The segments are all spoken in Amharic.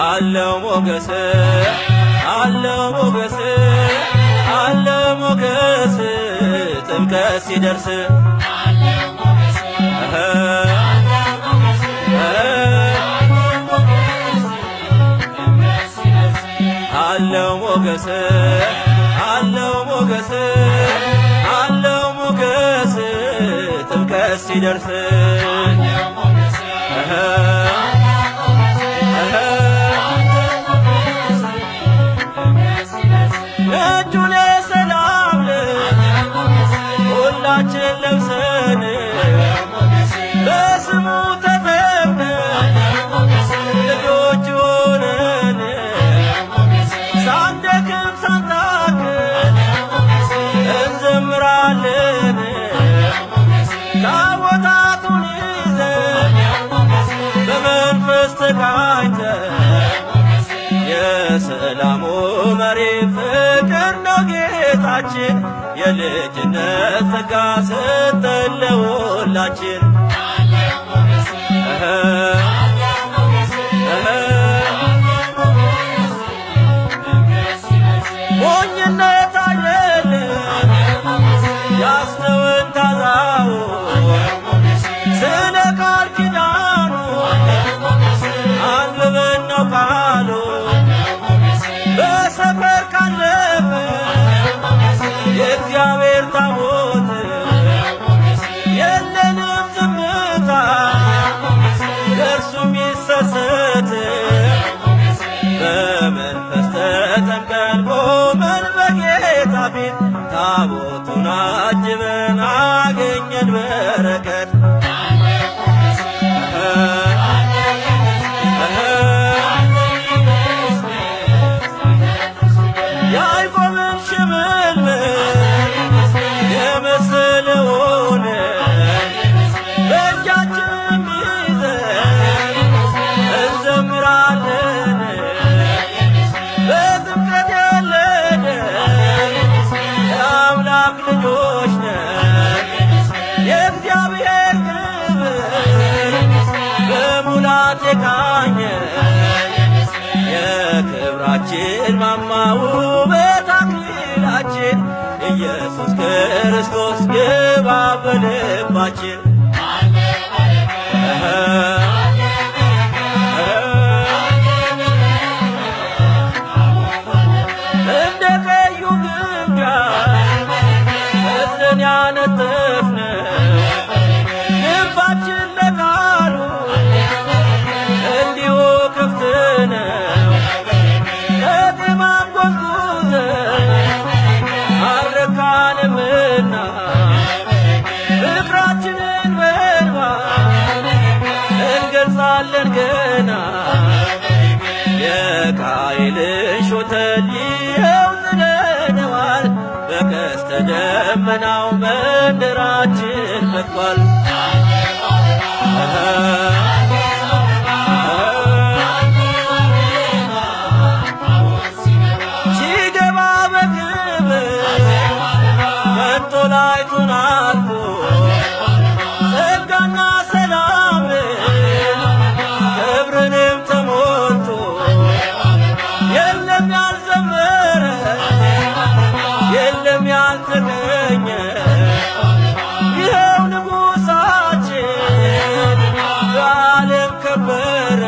አለው ሞገስ አለው ሞገስ አለው ሞገስ ጥምቀት ሲደርስ አለው ሞገስ አለው ሞገስ አለው ሞገስ ጥምቀት ሲደርስ እጁን የሰላም ሁላችን ለብሰን በስሙ ተጠምቀን ልጆች ሆነን ሳንደክም ሳንታክት እንዘምራለን ታቦታቱን ይዘን በመንፈስ ተቃኝተን የሰላሙ መሪ ፍቅር ነው ጌታችን የልጅነት ጸጋ ሰጠን ለሁላችን ሞኝነት አይደለም ያስተውን ታዛው ስለ ቃል ኪዳኑ አንብበን ነው ቃሉ በሰፈር ካለፈ የእግዚአብሔር ታቦት የለንም ዝምታ ለእርሱ የሚሰሰት በመንፈስ ተጠምቀን ቆመን በጌታ ፊት ታቦቱን አጅበን አገኘን በረከት ያዕቆብን ሽምልምል የመሰለውን በእጃችን ይዘን እንዘምራለን በጥምቀት የወለደን የአምላክ ልጆች ነን የእግዚአብሔር ክብር በሙላት የቃኘ የክብራችን ማማ ውበት አክሊላችን ኢየሱስ ክርስቶስ ግባ በልባችን እንደ ቀዩ ግምጃ እዝን ያነጠፍነው ልባችን ለቃሉ እንዲሁ ክፍት ነው ከጥማም ጎዝጉዘን አልረካንምና ፍቅራችንን በእንባ እንገልጻለን ገና የቃየልን ሾተል ይኸው ጥለነዋል በቀስተ ደመናው መንደራችን መጥቷል ሲገባ በክብር መንጦላይቱን አልፎ ጸጋና ሰላም ክብርንም ተሞልቶ የለም ያልዘመረ የለም ያልተገኘ ይኸው ንጉሣችን በዓለም ከበረ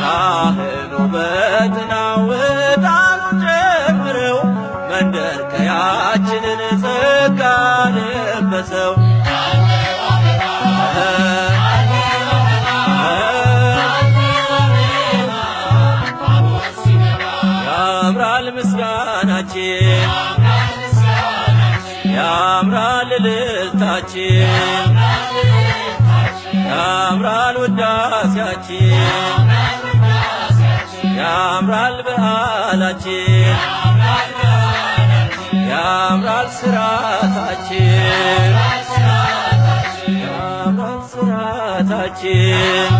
ካህኑ በጥናው ዕጣኑን ጨምረው መንደር ቀያችንን ጸጋ ለበሰው ያምራል ምስጋናችን ያምራል እልልታችን ያምራል ውዳሴያችን ያምራል በዓላችን ያምራል ስራታችን ያምራል ስራ ስርዓታችን